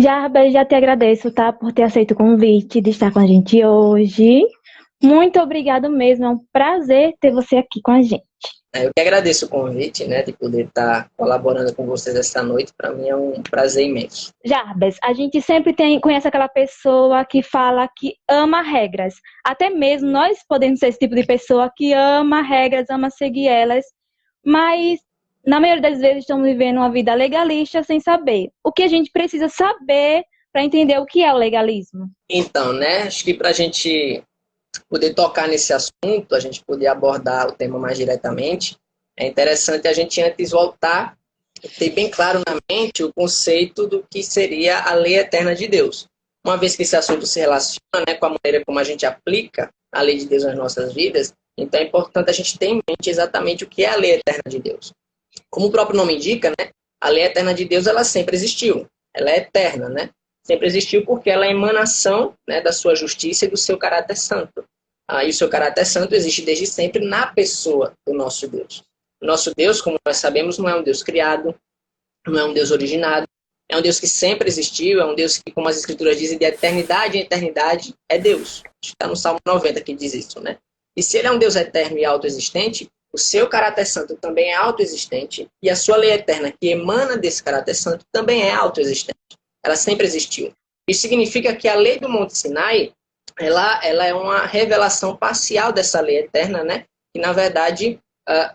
Jarbas, já te agradeço, tá, por ter aceito o convite de estar com a gente hoje. Muito obrigado mesmo, é um prazer ter você aqui com a gente. Eu que agradeço o convite, né, de poder estar colaborando com vocês essa noite. Para mim é um prazer imenso. Jarbas, a gente sempre conhece aquela pessoa que fala que ama regras. Até mesmo nós podemos ser esse tipo de pessoa que ama regras, ama seguir elas, mas na maioria das vezes estamos vivendo uma vida legalista sem saber. O que a gente precisa saber para entender o que é o legalismo? Então, né, acho que para a gente poder tocar nesse assunto, a gente poder abordar o tema mais diretamente, é interessante a gente antes voltar e ter bem claro na mente o conceito do que seria a lei eterna de Deus. Uma vez que esse assunto se relaciona, né, com a maneira como a gente aplica a lei de Deus nas nossas vidas, então é importante a gente ter em mente exatamente o que é a lei eterna de Deus. Como o próprio nome indica, né, a lei eterna de Deus ela sempre existiu, ela é eterna, né? Sempre existiu porque ela é emanação, né, da sua justiça e do seu caráter santo. E o seu caráter santo existe desde sempre na pessoa do nosso Deus. O nosso Deus, como nós sabemos, não é um Deus criado, não é um Deus originado, é um Deus que sempre existiu, é um Deus que, como as Escrituras dizem, de eternidade em eternidade é Deus. Está no Salmo 90 que diz isso, né? E se ele é um Deus eterno e autoexistente, o seu caráter santo também é autoexistente e a sua lei eterna, que emana desse caráter santo, também é autoexistente. Ela sempre existiu. Isso significa que a lei do Monte Sinai, ela é uma revelação parcial dessa lei eterna, né? Que, na verdade,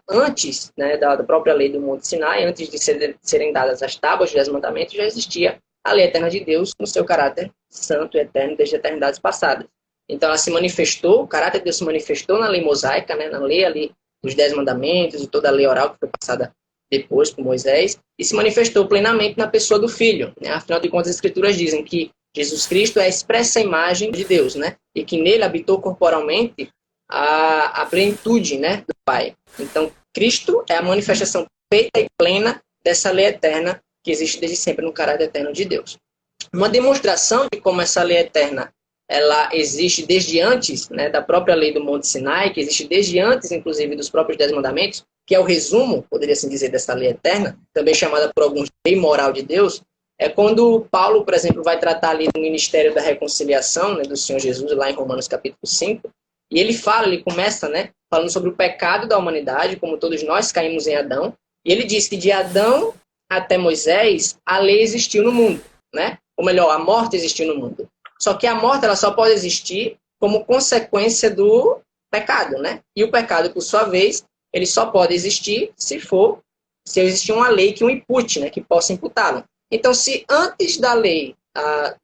antes, né, da própria lei do Monte Sinai, antes de serem dadas as tábuas dos 10 mandamentos, já existia a lei eterna de Deus no seu caráter santo e eterno desde eternidades passadas. Então, ela se manifestou, o caráter de Deus se manifestou na lei mosaica, né, na lei ali dos 10 mandamentos e toda a lei oral que foi passada depois por Moisés, e se manifestou plenamente na pessoa do Filho. Né? Afinal de contas, as Escrituras dizem que Jesus Cristo é a expressa imagem de Deus, né? E que nele habitou corporalmente a plenitude, né, do Pai. Então, Cristo é a manifestação perfeita e plena dessa lei eterna que existe desde sempre no caráter eterno de Deus. Uma demonstração de como essa lei eterna ela existe desde antes, né, da própria lei do Monte Sinai, que existe desde antes, inclusive, dos próprios 10 mandamentos, que é o resumo, poderia assim dizer, dessa lei eterna, também chamada por alguns lei moral de Deus, é quando Paulo, por exemplo, vai tratar ali do ministério da reconciliação, né, do Senhor Jesus, lá em Romanos capítulo 5, e ele começa, né, falando sobre o pecado da humanidade, como todos nós caímos em Adão, e ele diz que de Adão até Moisés, a lei existiu no mundo, né? Ou melhor, a morte existiu no mundo. Só que a morte ela só pode existir como consequência do pecado, né? E o pecado, por sua vez, ele só pode existir se existir uma lei que o impute, né? Que possa imputá-lo. Então, se antes da lei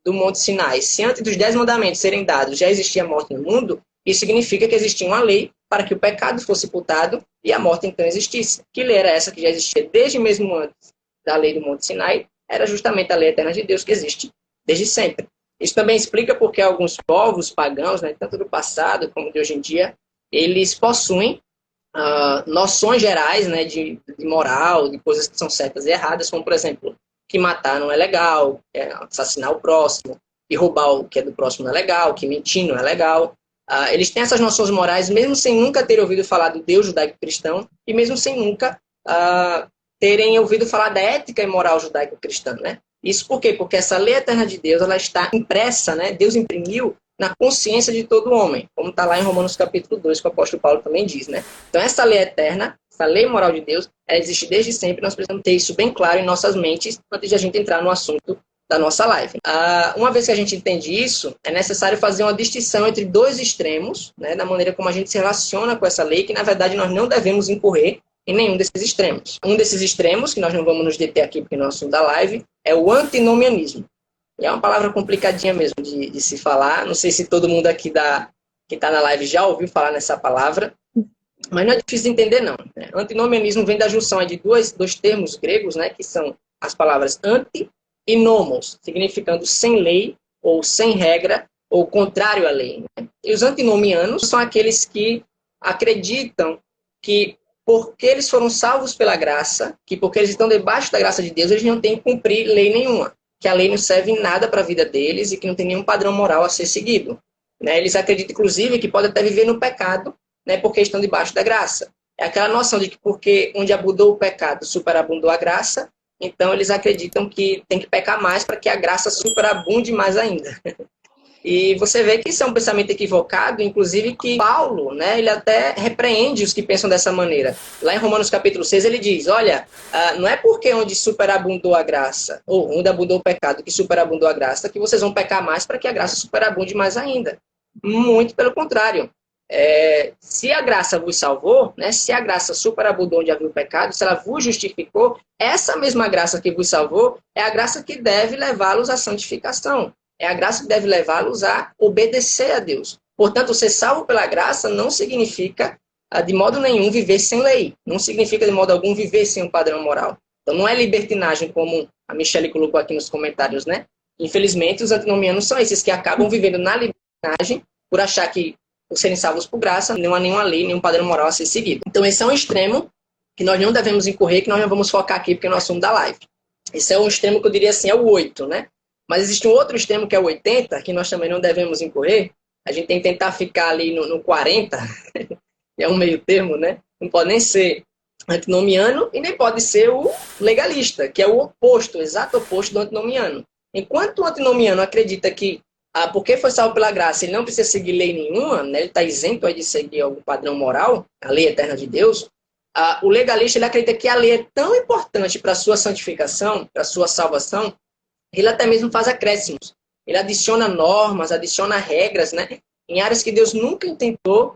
do Monte Sinai, se antes dos 10 mandamentos serem dados, já existia a morte no mundo, isso significa que existia uma lei para que o pecado fosse imputado e a morte então existisse. Que lei era essa que já existia desde mesmo antes da lei do Monte Sinai? Era justamente a lei eterna de Deus que existe desde sempre. Isso também explica porque alguns povos pagãos, né, tanto do passado como de hoje em dia, eles possuem noções gerais, né, de moral, de coisas que são certas e erradas, como, por exemplo, que matar não é legal, assassinar o próximo, que roubar o que é do próximo não é legal, que mentir não é legal. Eles têm essas noções morais, mesmo sem nunca ter ouvido falar do Deus judaico-cristão e mesmo sem nunca terem ouvido falar da ética e moral judaico-cristã, né? Isso por quê? Porque essa lei eterna de Deus, ela está impressa, né? Deus imprimiu na consciência de todo homem, como está lá em Romanos capítulo 2, que o apóstolo Paulo também diz, né? Então essa lei eterna, essa lei moral de Deus, ela existe desde sempre, nós precisamos ter isso bem claro em nossas mentes antes de a gente entrar no assunto da nossa live. Uma vez que a gente entende isso, é necessário fazer uma distinção entre dois extremos, né, da maneira como a gente se relaciona com essa lei, que na verdade nós não devemos incorrer em nenhum desses extremos. Um desses extremos, que nós não vamos nos deter aqui porque não é o assunto da live, é o antinomianismo. E é uma palavra complicadinha mesmo de se falar. Não sei se todo mundo aqui que está na live já ouviu falar nessa palavra, mas não é difícil de entender, não. Né? Antinomianismo vem da junção de dois termos gregos, né, que são as palavras anti e nomos, significando sem lei, ou sem regra, ou contrário à lei. Né? E os antinomianos são aqueles que acreditam que porque eles foram salvos pela graça, que porque eles estão debaixo da graça de Deus, eles não têm que cumprir lei nenhuma, que a lei não serve em nada para a vida deles e que não tem nenhum padrão moral a ser seguido. Né? Eles acreditam, inclusive, que podem até viver no pecado, né, porque estão debaixo da graça. É aquela noção de que porque onde abundou o pecado, superabundou a graça, então eles acreditam que tem que pecar mais para que a graça superabunde mais ainda. E você vê que isso é um pensamento equivocado, inclusive que Paulo, né, ele até repreende os que pensam dessa maneira. Lá em Romanos capítulo 6 ele diz, olha, não é porque onde superabundou a graça, ou onde abundou o pecado que superabundou a graça, que vocês vão pecar mais para que a graça superabunde mais ainda. Muito pelo contrário. Se a graça vos salvou, né, se a graça superabundou onde havia o pecado, se ela vos justificou, essa mesma graça que vos salvou é a graça que deve levá-los à santificação. É a graça que deve levá-los a obedecer a Deus. Portanto, ser salvo pela graça não significa, de modo nenhum, viver sem lei. Não significa, de modo algum, viver sem um padrão moral. Então, não é libertinagem, como a Michelle colocou aqui nos comentários, né? Infelizmente, os antinomianos são esses que acabam vivendo na libertinagem por achar que, por serem salvos por graça, não há nenhuma lei, nenhum padrão moral a ser seguido. Então, esse é um extremo que nós não devemos incorrer, que nós não vamos focar aqui, porque é o assunto da live. Esse é um extremo que eu diria assim, é o 8, né? Mas existe um outro extremo que é o 80, que nós também não devemos incorrer. A gente tem que tentar ficar ali no 40, que é um meio termo, né? Não pode nem ser antinomiano e nem pode ser o legalista, que é o oposto, o exato oposto do antinomiano. Enquanto o antinomiano acredita que, porque foi salvo pela graça, ele não precisa seguir lei nenhuma, né? Ele está isento aí de seguir algum padrão moral, a lei eterna de Deus, o legalista ele acredita que a lei é tão importante para a sua santificação, para a sua salvação, ele até mesmo faz acréscimos. Ele adiciona normas, adiciona regras, né? Em áreas que Deus nunca tentou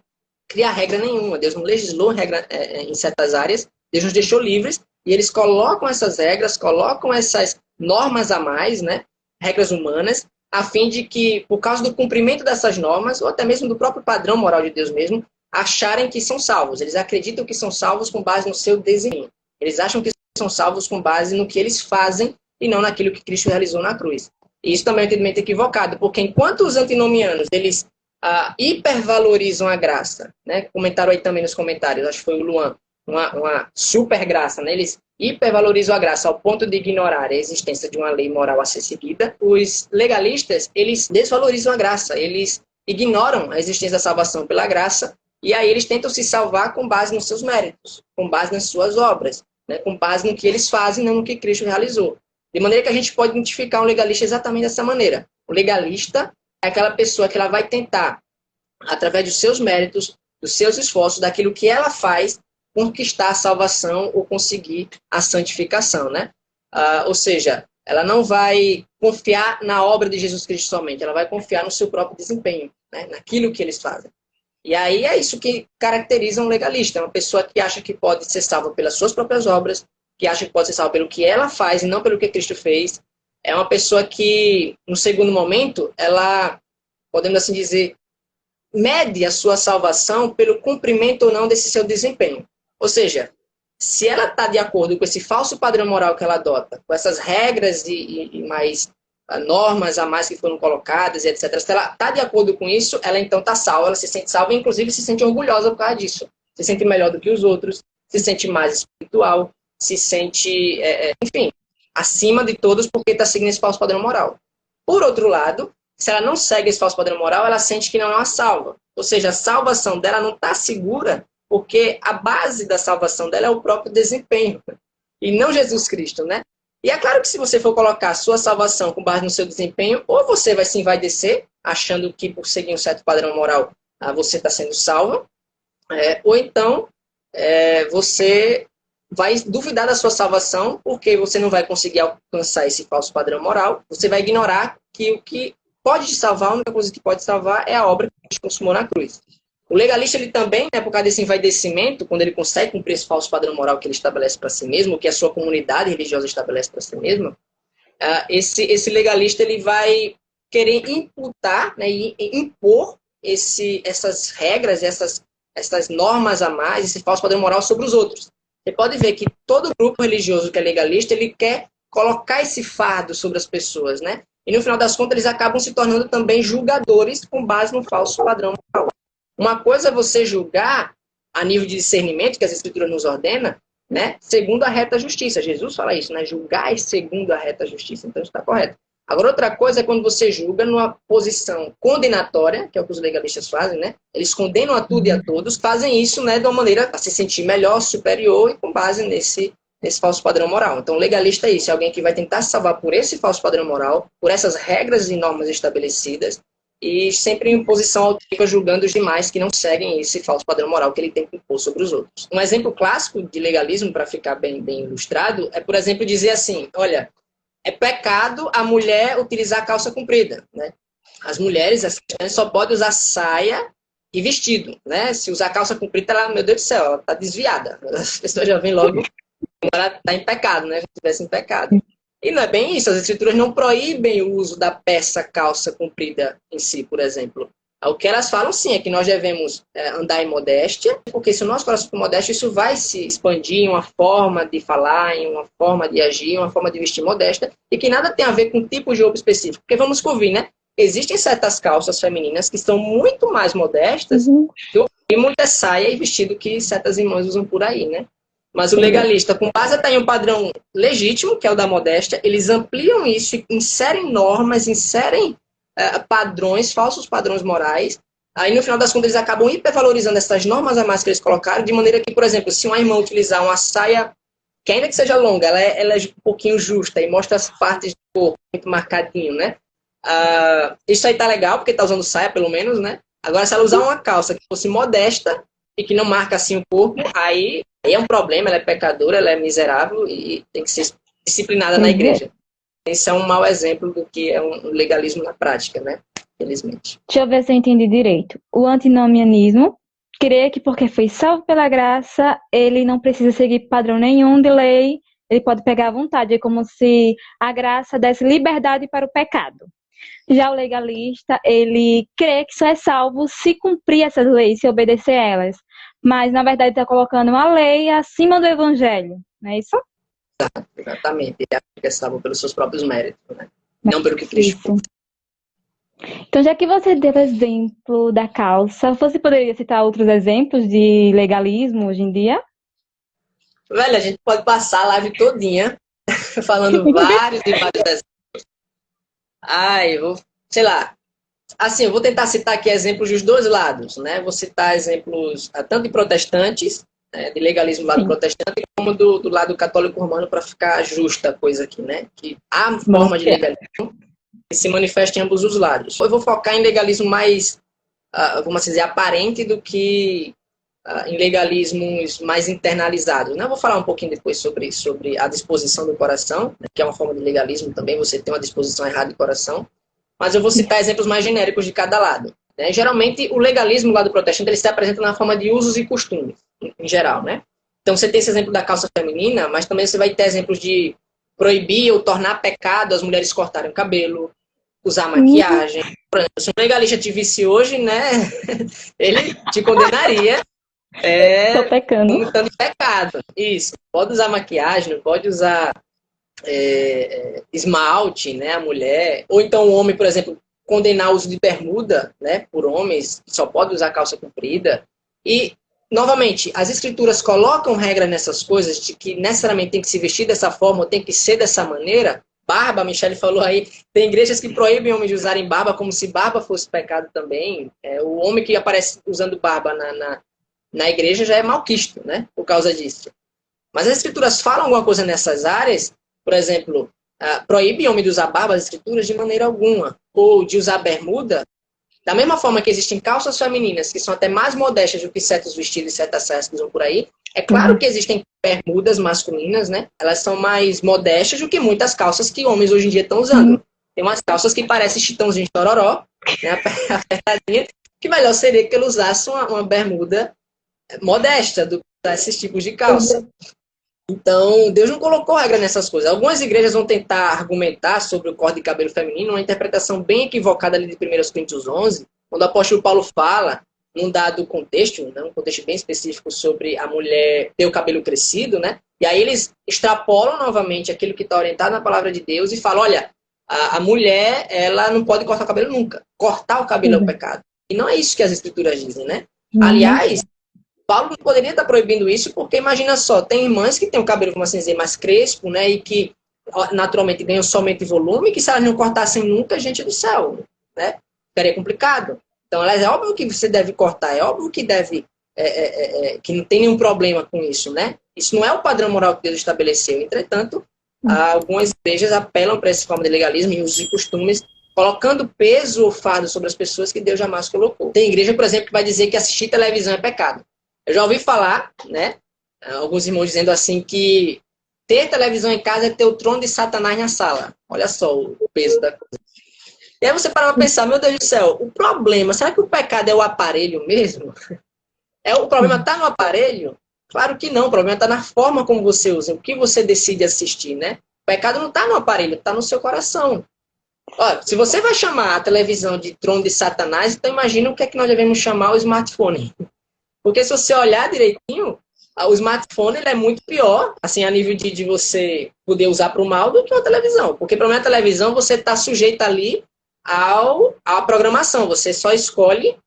criar regra nenhuma. Deus não legislou regra em certas áreas. Deus nos deixou livres e eles colocam essas regras, colocam essas normas a mais, né? Regras humanas, a fim de que, por causa do cumprimento dessas normas, ou até mesmo do próprio padrão moral de Deus mesmo, acharem que são salvos. Eles acreditam que são salvos com base no seu desempenho. Eles acham que são salvos com base no que eles fazem e não naquilo que Cristo realizou na cruz. E isso também é um entendimento equivocado, porque enquanto os antinomianos, eles hipervalorizam a graça, né? Comentaram aí também nos comentários, acho que foi o Luan, uma super graça, né? Eles hipervalorizam a graça ao ponto de ignorar a existência de uma lei moral a ser seguida. Os legalistas, eles desvalorizam a graça, eles ignoram a existência da salvação pela graça, e aí eles tentam se salvar com base nos seus méritos, com base nas suas obras, né? Com base no que eles fazem, não no que Cristo realizou. De maneira que a gente pode identificar um legalista exatamente dessa maneira. O legalista é aquela pessoa que ela vai tentar, através dos seus méritos, dos seus esforços, daquilo que ela faz, conquistar a salvação ou conseguir a santificação, né? Ou seja, ela não vai confiar na obra de Jesus Cristo somente, ela vai confiar no seu próprio desempenho, né? Naquilo que eles fazem. E aí é isso que caracteriza um legalista, é uma pessoa que acha que pode ser salva pelas suas próprias obras, que acha que pode ser salva pelo que ela faz e não pelo que Cristo fez. É uma pessoa que, no segundo momento, ela, podemos assim dizer, mede a sua salvação pelo cumprimento ou não desse seu desempenho. Ou seja, se ela está de acordo com esse falso padrão moral que ela adota, com essas regras e mais normas a mais que foram colocadas, etc., se ela está de acordo com isso, ela então está salva, ela se sente salva e inclusive se sente orgulhosa por causa disso. Se sente melhor do que os outros, se sente mais espiritual, se sente, enfim, acima de todos porque está seguindo esse falso padrão moral. Por outro lado, se ela não segue esse falso padrão moral, ela sente que não é uma salva. Ou seja, a salvação dela não está segura porque a base da salvação dela é o próprio desempenho e não Jesus Cristo, né? E é claro que se você for colocar a sua salvação com base no seu desempenho, ou você vai se envaidecer, achando que por seguir um certo padrão moral você está sendo salvo, ou então você vai duvidar da sua salvação, porque você não vai conseguir alcançar esse falso padrão moral, você vai ignorar que o que pode te salvar, a única coisa que pode salvar é a obra que Cristo consumou na cruz. O legalista, ele também, né, por causa desse envaidecimento, quando ele consegue cumprir esse falso padrão moral que ele estabelece para si mesmo, que a sua comunidade religiosa estabelece para si mesma, esse legalista ele vai querer imputar, né, e impor essas regras, essas normas a mais, esse falso padrão moral sobre os outros. Você pode ver que todo grupo religioso que é legalista, ele quer colocar esse fardo sobre as pessoas, né? E no final das contas, eles acabam se tornando também julgadores com base no falso padrão moral. Uma coisa é você julgar a nível de discernimento, que as Escrituras nos ordena, né? Segundo a reta justiça. Jesus fala isso, né? Julgar segundo a reta justiça. Então, isso está correto. Agora, outra coisa é quando você julga numa posição condenatória, que é o que os legalistas fazem, né? Eles condenam a tudo e a todos, fazem isso, né, de uma maneira para se sentir melhor, superior, e com base nesse nesse falso padrão moral. Então, legalista é isso, é alguém que vai tentar se salvar por esse falso padrão moral, por essas regras e normas estabelecidas, e sempre em posição autônoma, julgando os demais que não seguem esse falso padrão moral que ele tem que impor sobre os outros. Um exemplo clássico de legalismo, para ficar bem ilustrado, é, por exemplo, dizer assim, olha, é pecado a mulher utilizar calça comprida, né? As mulheres, as crianças, só podem usar saia e vestido, né? Se usar calça comprida, ela, meu Deus do céu, ela tá desviada. As pessoas já vêm logo, ela tá em pecado, né? Se estivesse em pecado. E não é bem isso, as escrituras não proíbem o uso da peça calça comprida em si, por exemplo. O que elas falam, sim, é que nós devemos andar em modéstia, porque se o nosso coração for modesto, isso vai se expandir em uma forma de falar, em uma forma de agir, em uma forma de vestir modesta, e que nada tem a ver com tipo de roupa específico. Porque vamos convir, né? Existem certas calças femininas que são muito mais modestas do que muita saia e vestido que certas irmãs usam por aí, né? Mas o legalista, com base até em um padrão legítimo, que é o da modéstia, eles ampliam isso e inserem normas, inserem padrões, falsos padrões morais. Aí, no final das contas, eles acabam hipervalorizando essas normas a mais que eles colocaram, de maneira que, por exemplo, se uma irmã utilizar uma saia, que ainda que seja longa, ela é um pouquinho justa e mostra as partes do corpo muito marcadinho, né? Isso aí tá legal, porque tá usando saia, pelo menos, né? Agora, se ela usar uma calça que fosse modesta e que não marca assim o corpo, aí é um problema, ela é pecadora, ela é miserável e tem que ser disciplinada na igreja. Esse é um mau exemplo do que é um legalismo na prática, né? Felizmente. Deixa eu ver se eu entendi direito. O antinomianismo crê que porque foi salvo pela graça, ele não precisa seguir padrão nenhum de lei, ele pode pegar à vontade. É como se a graça desse liberdade para o pecado. Já o legalista, ele crê que só é salvo se cumprir essas leis, se obedecer a elas. Mas, na verdade, está colocando uma lei acima do evangelho, não é isso? Exatamente. Ele acha que é salvo pelos seus próprios méritos, né? Não pelo que Cristo. Então, já que você deu o exemplo da calça, você poderia citar outros exemplos de legalismo hoje em dia? Velho, a gente pode passar a live todinha falando vários e vários exemplos. Sei lá. Assim, eu vou tentar citar aqui exemplos dos dois lados, né? Vou citar exemplos tanto de protestantes, né, de legalismo do lado protestante, como do lado católico romano, para ficar justa a coisa aqui, né? Que há forma de legalismo que se manifesta em ambos os lados. Eu vou focar em legalismo mais, vamos dizer, aparente do que em legalismos mais internalizados. Né? Eu vou falar um pouquinho depois sobre a disposição do coração, né, que é uma forma de legalismo também, você tem uma disposição errada de coração. Mas eu vou citar exemplos mais genéricos de cada lado. Né? Geralmente, o legalismo lá do protestante ele se apresenta na forma de usos e costumes, em geral. Né? Então, você tem esse exemplo da calça feminina, mas também você vai ter exemplos de proibir ou tornar pecado as mulheres cortarem o cabelo, usar maquiagem. Por exemplo, se um legalista te visse hoje, né, ele te condenaria. Tô pecando. Cometendo pecado. Isso. Pode usar maquiagem, não pode usar esmalte, né, a mulher. Ou então o homem, por exemplo, condenar o uso de bermuda, né, por homens, que só pode usar calça comprida. E, novamente, as escrituras colocam regra nessas coisas de que necessariamente tem que se vestir dessa forma ou tem que ser dessa maneira. Barba, a Michelle falou aí, tem igrejas que proíbem homens de usarem barba como se barba fosse pecado também. O homem que aparece usando barba na igreja já é malquisto, né, por causa disso. Mas as escrituras falam alguma coisa nessas áreas, por exemplo, proíbe homem de usar barba, as escrituras, de maneira alguma, ou de usar bermuda, da mesma forma que existem calças femininas que são até mais modestas do que certos vestidos e certas saias que usam por aí, é claro que existem bermudas masculinas, né, elas são mais modestas do que muitas calças que homens hoje em dia estão usando. Tem umas calças que parecem chitãozinho de tororó, né, apertadinha, que melhor seria que ele usasse uma bermuda modesta do que esses tipos de calça. Então, Deus não colocou regra nessas coisas. Algumas igrejas vão tentar argumentar sobre o corte de cabelo feminino, uma interpretação bem equivocada ali de 1 Coríntios 11, quando o apóstolo Paulo fala, num dado contexto, né, um contexto bem específico sobre a mulher ter o cabelo crescido, né? E aí eles extrapolam novamente aquilo que está orientado na palavra de Deus e falam, olha, a mulher, ela não pode cortar o cabelo nunca. Cortar o cabelo é o pecado. E não é isso que as escrituras dizem, né? Aliás, Paulo não poderia estar proibindo isso, porque imagina só, tem irmãs que têm o cabelo, como assim dizer, mais crespo, né, e que naturalmente ganham somente volume, que se elas não cortassem nunca, gente do céu, né, ficaria complicado. Então, é óbvio que você deve cortar, é óbvio que deve que não tem nenhum problema com isso, né? Isso não é o padrão moral que Deus estabeleceu. Entretanto, algumas igrejas apelam para essa forma de legalismo e usos e costumes, colocando peso ou fardo sobre as pessoas que Deus jamais colocou. Tem igreja, por exemplo, que vai dizer que assistir televisão é pecado. Eu já ouvi falar, né? Alguns irmãos dizendo assim que ter televisão em casa é ter o trono de Satanás na sala. Olha só o peso da coisa. E aí você para pra pensar, meu Deus do céu, o problema, será que o pecado é o aparelho mesmo? O problema está no aparelho? Claro que não, o problema está na forma como você usa, o que você decide assistir, né? O pecado não está no aparelho, está no seu coração. Olha, se você vai chamar a televisão de trono de Satanás, então imagina o que é que nós devemos chamar o smartphone. Porque se você olhar direitinho, o smartphone ele é muito pior, assim, a nível de você poder usar para o mal do que uma televisão. Porque para uma televisão você está sujeito ali à programação. Você só escolhe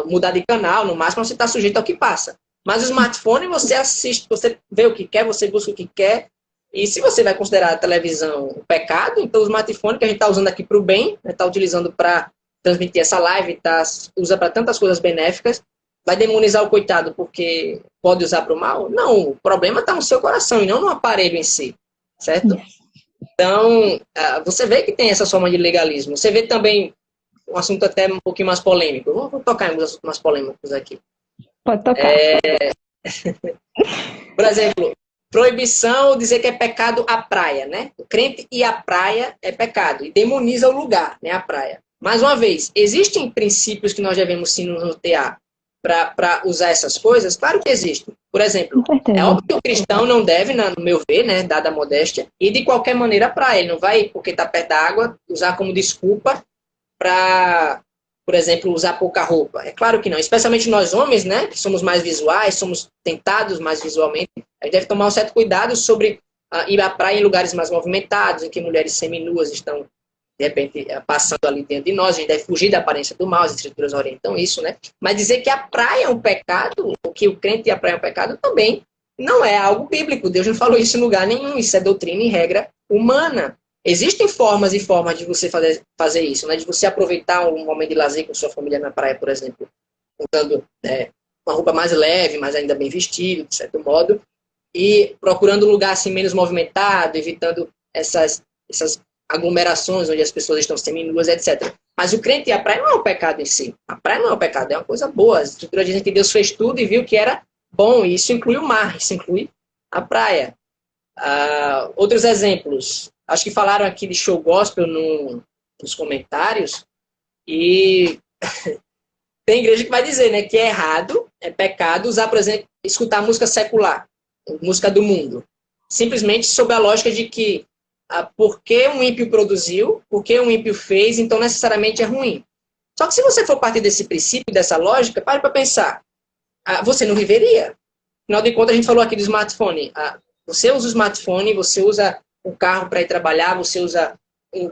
mudar de canal, no máximo você está sujeito ao que passa. Mas o smartphone você assiste, você vê o que quer, você busca o que quer. E se você vai considerar a televisão um pecado, então o smartphone que a gente está usando aqui para o bem, está utilizando para transmitir essa live, usa para tantas coisas benéficas, vai demonizar o coitado porque pode usar para o mal? Não, o problema está no seu coração e não no aparelho em si, certo? Então, você vê que tem essa forma de legalismo. Você vê também um assunto até um pouquinho mais polêmico. Eu vou tocar em alguns assuntos mais polêmicos aqui. Pode tocar. Por exemplo, proibição dizer que é pecado a praia, né? O crente ir à praia é pecado e demoniza o lugar, né? A praia. Mais uma vez, existem princípios que nós devemos sim nos nortear para usar essas coisas? Claro que existem. Por exemplo, é óbvio que o cristão não deve, no meu ver, né, dada a modéstia, ir de qualquer maneira à praia. Ele não vai, porque está perto da água, usar como desculpa para, por exemplo, usar pouca roupa. É claro que não. Especialmente nós homens, né, que somos mais visuais, somos tentados mais visualmente, a gente deve tomar um certo cuidado sobre ir à praia em lugares mais movimentados, em que mulheres seminuas estão, de repente, passando ali dentro de nós. A gente deve fugir da aparência do mal, as escrituras orientam isso, né? Mas dizer que a praia é um pecado, ou que o crente e a praia é um pecado, também não é algo bíblico. Deus não falou isso em lugar nenhum. Isso é doutrina e regra humana. Existem formas e formas de você fazer isso, né? De você aproveitar um momento de lazer com sua família na praia, por exemplo, usando uma roupa mais leve, mas ainda bem vestido, de certo modo, e procurando um lugar assim menos movimentado, evitando essas aglomerações onde as pessoas estão seminuas, etc. Mas o crente e a praia não é um pecado em si. A praia não é um pecado, é uma coisa boa. As escrituras dizem que Deus fez tudo e viu que era bom, e isso inclui o mar, isso inclui a praia. Outros exemplos. Acho que falaram aqui de show gospel nos comentários, e tem igreja que vai dizer, né, que é errado, é pecado usar, por exemplo, escutar música secular, música do mundo. Simplesmente sob a lógica de que porque um ímpio produziu, porque um ímpio fez, então necessariamente é ruim. Só que se você for partir desse princípio, dessa lógica, pare para pensar. Você não viveria. Afinal de contas, a gente falou aqui do smartphone. Você usa o smartphone, você usa o carro para ir trabalhar, você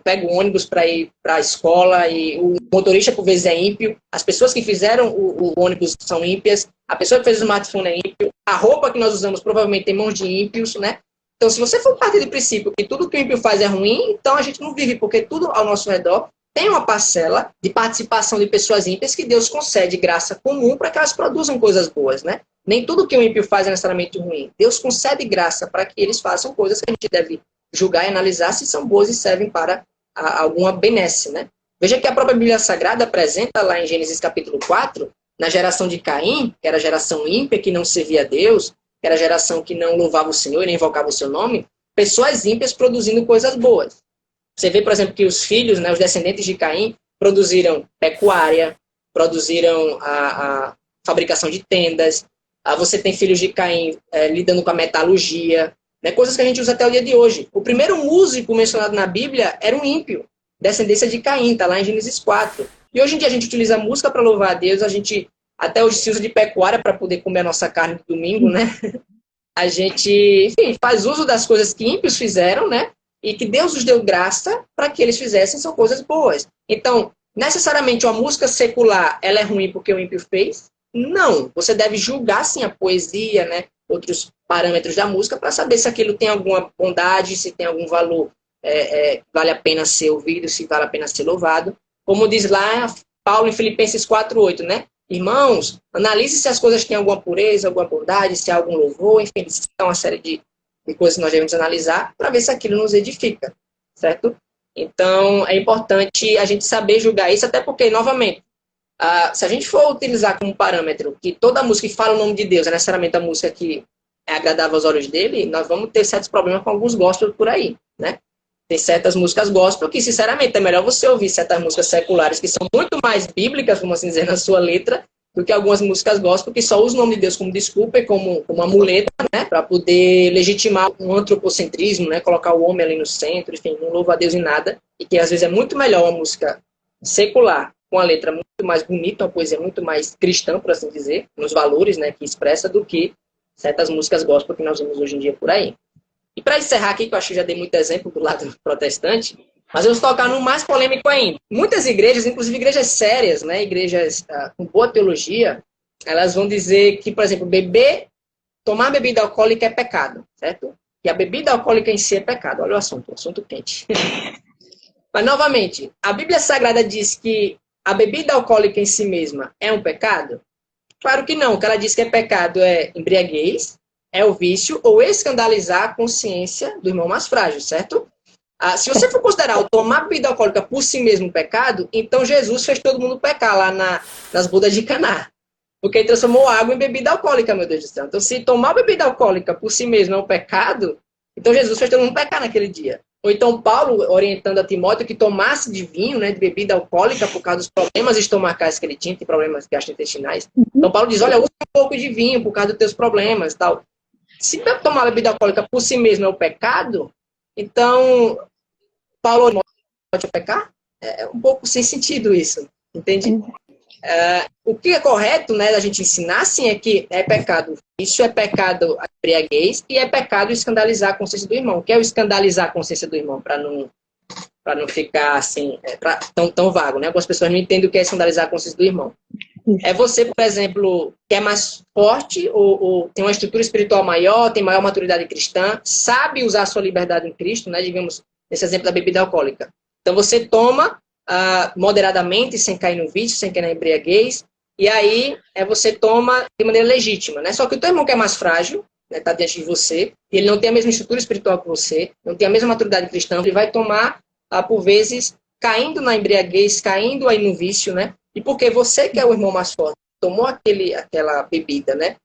pega o ônibus para ir para a escola, e o motorista, por vezes, é ímpio. As pessoas que fizeram o ônibus são ímpias. A pessoa que fez o smartphone é ímpio. A roupa que nós usamos provavelmente tem mãos de ímpios, né? Então, se você for partir do princípio que tudo que o ímpio faz é ruim, então a gente não vive, porque tudo ao nosso redor tem uma parcela de participação de pessoas ímpias que Deus concede graça comum para que elas produzam coisas boas, né? Nem tudo que o ímpio faz é necessariamente ruim. Deus concede graça para que eles façam coisas que a gente deve julgar e analisar se são boas e servem para alguma benesse, né? Veja que a própria Bíblia Sagrada apresenta lá em Gênesis capítulo 4, na geração de Caim, que era a geração ímpia, que não servia a Deus, que era a geração que não louvava o Senhor e nem invocava o seu nome, pessoas ímpias produzindo coisas boas. Você vê, por exemplo, que os filhos, né, os descendentes de Caim, produziram pecuária, produziram a fabricação de tendas. Você tem filhos de Caim lidando com a metalurgia, né, coisas que a gente usa até o dia de hoje. O primeiro músico mencionado na Bíblia era um ímpio, descendência de Caim, está lá em Gênesis 4. E hoje em dia a gente utiliza música para louvar a Deus, a gente até hoje se usa de pecuária para poder comer a nossa carne de domingo, né? A gente, enfim, faz uso das coisas que ímpios fizeram, né? E que Deus nos deu graça para que eles fizessem, são coisas boas. Então, necessariamente uma música secular, ela é ruim porque o ímpio fez? Não. Você deve julgar, sim, a poesia, né? Outros parâmetros da música para saber se aquilo tem alguma bondade, se tem algum valor, vale a pena ser ouvido, se vale a pena ser louvado. Como diz lá Paulo em Filipenses 4:8, né? irmãos, analise se as coisas têm alguma pureza, alguma bondade, se há algum louvor, enfim, é uma série de coisas que nós devemos analisar para ver se aquilo nos edifica, certo? Então, é importante a gente saber julgar isso, até porque, novamente, se a gente for utilizar como parâmetro que toda música que fala o nome de Deus é necessariamente a música que é agradável aos olhos dele, nós vamos ter certos problemas com alguns gospels por aí, né? Tem certas músicas gospel que, sinceramente, é melhor você ouvir certas músicas seculares que são muito mais bíblicas, como assim dizer, na sua letra, do que algumas músicas gospel que só usam o nome de Deus como desculpa e como uma muleta, né? Para poder legitimar um antropocentrismo, né? Colocar o homem ali no centro, enfim, não louva a Deus em nada. E que, às vezes, é muito melhor uma música secular, com a letra muito mais bonita, uma poesia muito mais cristã, por assim dizer, nos valores, né, que expressa, do que certas músicas gospel que nós vemos hoje em dia por aí. E para encerrar aqui, que eu acho que já dei muito exemplo do lado protestante, mas eu vou tocar no mais polêmico ainda. Muitas igrejas, inclusive igrejas sérias, né, igrejas com boa teologia, elas vão dizer que, por exemplo, tomar bebida alcoólica é pecado, certo? E a bebida alcoólica em si é pecado. Olha o assunto quente. Mas, novamente, a Bíblia Sagrada diz que a bebida alcoólica em si mesma é um pecado? Claro que não. O que ela diz que é pecado é embriaguez, é o vício ou escandalizar a consciência do irmão mais frágil, certo? Se você for considerar o tomar bebida alcoólica por si mesmo um pecado, então Jesus fez todo mundo pecar lá nas bodas de Caná. Porque ele transformou água em bebida alcoólica, meu Deus do céu. Então, se tomar bebida alcoólica por si mesmo é um pecado, então Jesus fez todo mundo pecar naquele dia. Ou então Paulo orientando a Timóteo que tomasse de vinho, né, de bebida alcoólica, por causa dos problemas estomacais que ele tinha, tem problemas gastrointestinais. Então Paulo diz, olha, usa um pouco de vinho por causa dos teus problemas, tal. Se tomar bebida alcoólica por si mesmo é um pecado, então Paulo pode pecar? É um pouco sem sentido isso, entende? O que é correto, né, da gente ensinar, sim, é que é pecado. Isso é pecado a embriaguez e é pecado escandalizar a consciência do irmão. O que é o escandalizar a consciência do irmão? Para não ficar assim, tão vago, né? Algumas pessoas não entendem o que é escandalizar a consciência do irmão. É você, por exemplo, que é mais forte ou tem uma estrutura espiritual maior, tem maior maturidade cristã, sabe usar a sua liberdade em Cristo, né? Digamos, nesse exemplo da bebida alcoólica. Então você toma moderadamente, sem cair no vício, sem cair na embriaguez, e aí você toma de maneira legítima, né? Só que o teu irmão que é mais frágil, está diante de você, e ele não tem a mesma estrutura espiritual que você, não tem a mesma maturidade cristã, ele vai tomar, por vezes, caindo na embriaguez, caindo aí no vício, né? E porque você, que é o irmão mais forte, tomou aquela bebida, né?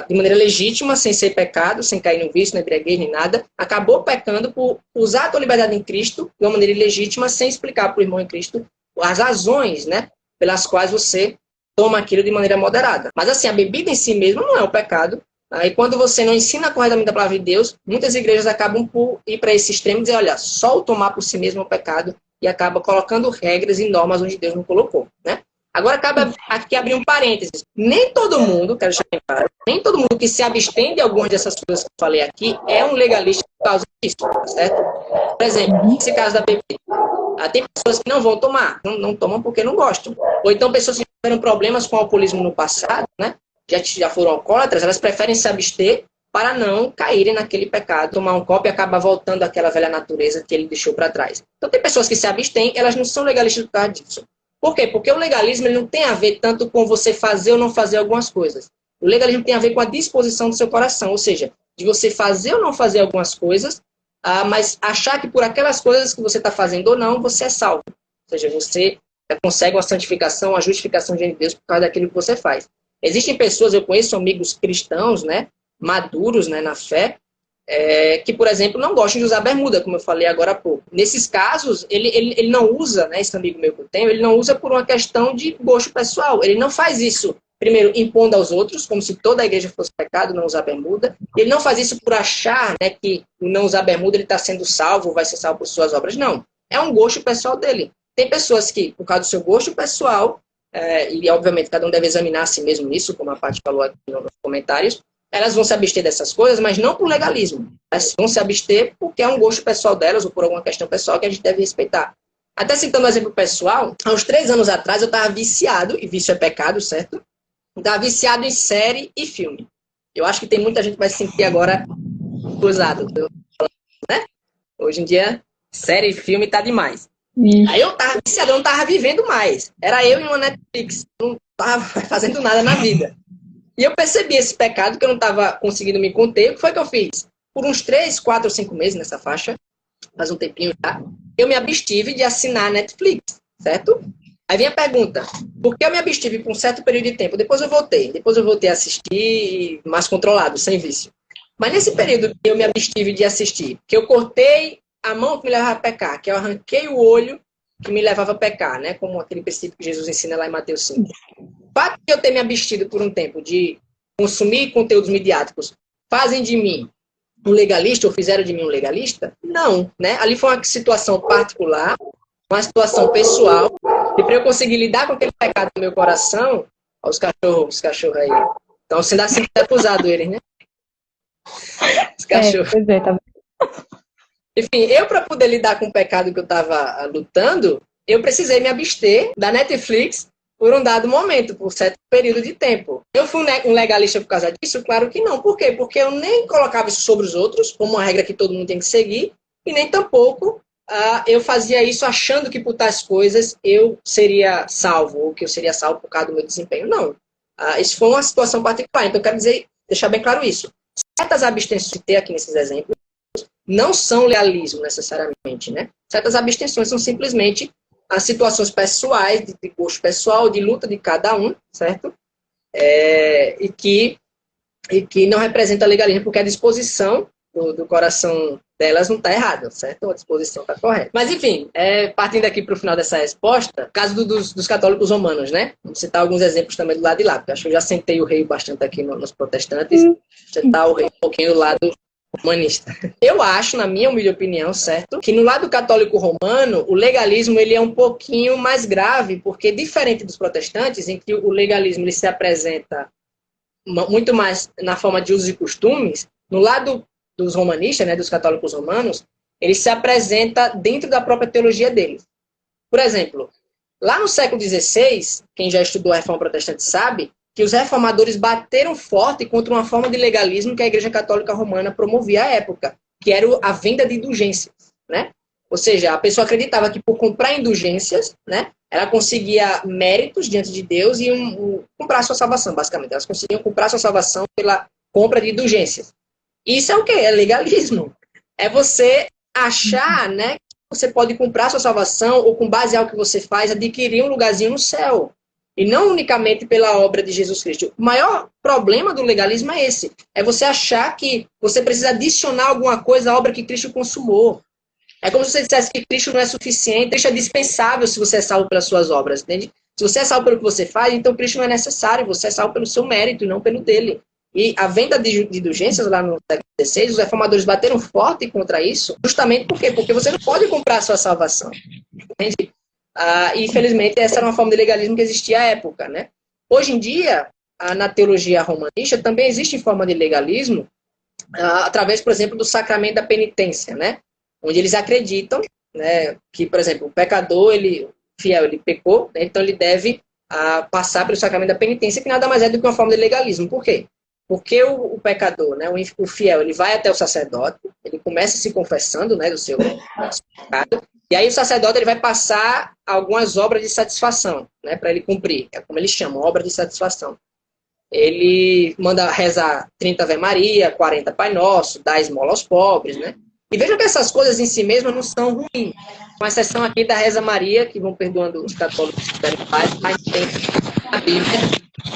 De maneira legítima, sem ser pecado, sem cair no vício, na embriaguez, nem nada, acabou pecando por usar a tua liberdade em Cristo de uma maneira ilegítima, sem explicar para o irmão em Cristo as razões, né, pelas quais você toma aquilo de maneira moderada. Mas assim, a bebida em si mesmo não é um pecado. E quando você não ensina corretamente a palavra de Deus, muitas igrejas acabam por ir para esse extremo e dizer, olha, só o tomar por si mesmo é um pecado, e acaba colocando regras e normas onde Deus não colocou, né? Agora, cabe aqui abrir um parênteses. Nem todo mundo, quero deixar claro, nem todo mundo que se abstém de algumas dessas coisas que eu falei aqui é um legalista por causa disso, certo? Por exemplo, nesse caso da bebida, tem pessoas que não vão tomar, não tomam porque não gostam. Ou então pessoas que tiveram problemas com o alcoolismo no passado, né? Já foram alcoólatras, elas preferem se abster para não caírem naquele pecado, tomar um copo e acabar voltando àquela velha natureza que ele deixou para trás. Então tem pessoas que se abstêm, elas não são legalistas por causa disso. Por quê? Porque o legalismo ele não tem a ver tanto com você fazer ou não fazer algumas coisas. O legalismo tem a ver com a disposição do seu coração, ou seja, de você fazer ou não fazer algumas coisas, mas achar que por aquelas coisas que você está fazendo ou não, você é salvo. Ou seja, você consegue uma santificação, uma justificação diante de Deus por causa daquilo que você faz. Existem pessoas, eu conheço amigos cristãos, né, maduros, né, na fé, que, por exemplo, não gostam de usar bermuda, como eu falei agora há pouco. Nesses casos, ele não usa, né, esse amigo meu que eu tenho, ele não usa por uma questão de gosto pessoal. Ele não faz isso, primeiro, impondo aos outros, como se toda a igreja fosse pecado não usar bermuda. Ele não faz isso por achar, né, que não usar bermuda ele está sendo salvo, vai ser salvo por suas obras. Não. É um gosto pessoal dele. Tem pessoas que, por causa do seu gosto pessoal, e obviamente cada um deve examinar a si mesmo nisso, como a Paty falou aqui nos comentários, elas vão se abster dessas coisas, mas não por legalismo. Elas vão se abster porque é um gosto pessoal delas ou por alguma questão pessoal que a gente deve respeitar. Até citando um exemplo pessoal, há uns 3 anos atrás eu estava viciado, e vício é pecado, certo? Estava viciado em série e filme. Eu acho que tem muita gente que vai se sentir agora cruzado, né? Hoje em dia, série e filme tá demais. Aí eu tava viciado, eu não tava vivendo mais. Era eu e uma Netflix. Não tava fazendo nada na vida. E eu percebi esse pecado que eu não tava conseguindo me conter. O que foi que eu fiz? Por uns 3, 4 ou 5 meses nessa faixa, faz um tempinho já, eu me abstive de assinar a Netflix, certo? Aí vem a pergunta, por que eu me abstive por um certo período de tempo? Depois eu voltei a assistir mais controlado, sem vício. Mas nesse período que eu me abstive de assistir, que eu cortei a mão que me levava a pecar, que eu arranquei o olho que me levava a pecar, né? Como aquele princípio que Jesus ensina lá em Mateus 5. O fato de eu ter me abstido por um tempo de consumir conteúdos midiáticos fazem de mim um legalista ou fizeram de mim um legalista? Não, né? Ali foi uma situação particular, uma situação pessoal, e para eu conseguir lidar com aquele pecado no meu coração, ó, os cachorros aí, estão sendo assim acusados eles, né? Os cachorros. Tá. Enfim, eu para poder lidar com o pecado que eu estava lutando, eu precisei me abster da Netflix por um dado momento, por um certo período de tempo. Eu fui um legalista por causa disso? Claro que não. Por quê? Porque eu nem colocava isso sobre os outros, como uma regra que todo mundo tem que seguir, e nem tampouco eu fazia isso achando que por tais coisas eu seria salvo, ou que eu seria salvo por causa do meu desempenho. Não. Isso foi uma situação particular. Então, eu quero deixar bem claro isso. Certas abstenções que tem aqui nesses exemplos não são legalismo necessariamente, né? Certas abstenções são simplesmente as situações pessoais, de gosto pessoal, de luta de cada um, certo? E que não representa legalismo, porque a disposição do coração delas não está errada, certo? A disposição está correta. Mas, enfim, partindo aqui para o final dessa resposta, caso dos católicos romanos, né? Vamos citar alguns exemplos também do lado de lá, porque acho que eu já sentei o rei bastante aqui nos protestantes, sentar o rei um pouquinho do lado humanista. Eu acho, na minha humilde opinião, certo, que no lado católico romano, o legalismo ele é um pouquinho mais grave, porque diferente dos protestantes, em que o legalismo ele se apresenta muito mais na forma de usos e costumes, no lado dos romanistas, né, dos católicos romanos, ele se apresenta dentro da própria teologia deles. Por exemplo, lá no século XVI, quem já estudou a reforma protestante sabe que os reformadores bateram forte contra uma forma de legalismo que a Igreja Católica Romana promovia à época, que era a venda de indulgências, né? Ou seja, a pessoa acreditava que por comprar indulgências, né, ela conseguia méritos diante de Deus e comprar sua salvação, basicamente. Elas conseguiam comprar sua salvação pela compra de indulgências. Isso é o quê? É legalismo. É você achar, né, que você pode comprar sua salvação ou, com base ao que você faz, adquirir um lugarzinho no céu. E não unicamente pela obra de Jesus Cristo. O maior problema do legalismo é esse. É você achar que você precisa adicionar alguma coisa à obra que Cristo consumou. É como se você dissesse que Cristo não é suficiente, Cristo é dispensável se você é salvo pelas suas obras, entende? Se você é salvo pelo que você faz, então Cristo não é necessário, você é salvo pelo seu mérito e não pelo dele. E a venda de indulgências lá no século XVI, os reformadores bateram forte contra isso, justamente por quê? Porque você não pode comprar a sua salvação, entende? E, infelizmente, essa era uma forma de legalismo que existia à época, né? Hoje em dia, na teologia romanista, também existe forma de legalismo através, por exemplo, do sacramento da penitência, né? Onde eles acreditam, né, que, por exemplo, o pecador, fiel, ele pecou, né, então ele deve passar pelo sacramento da penitência, que nada mais é do que uma forma de legalismo. Por quê? Porque o pecador, né, o fiel, ele vai até o sacerdote, ele começa se confessando, né, do seu pecado, e aí o sacerdote ele vai passar algumas obras de satisfação, né, para ele cumprir. É como eles chamam, obra de satisfação. Ele manda rezar 30 Ave Maria, 40 Pai Nosso, dar esmola aos pobres, né? E vejam que essas coisas em si mesmas não são ruins. Com exceção aqui da Reza Maria, que vão perdoando os católicos que querem paz, mas tem na Bíblia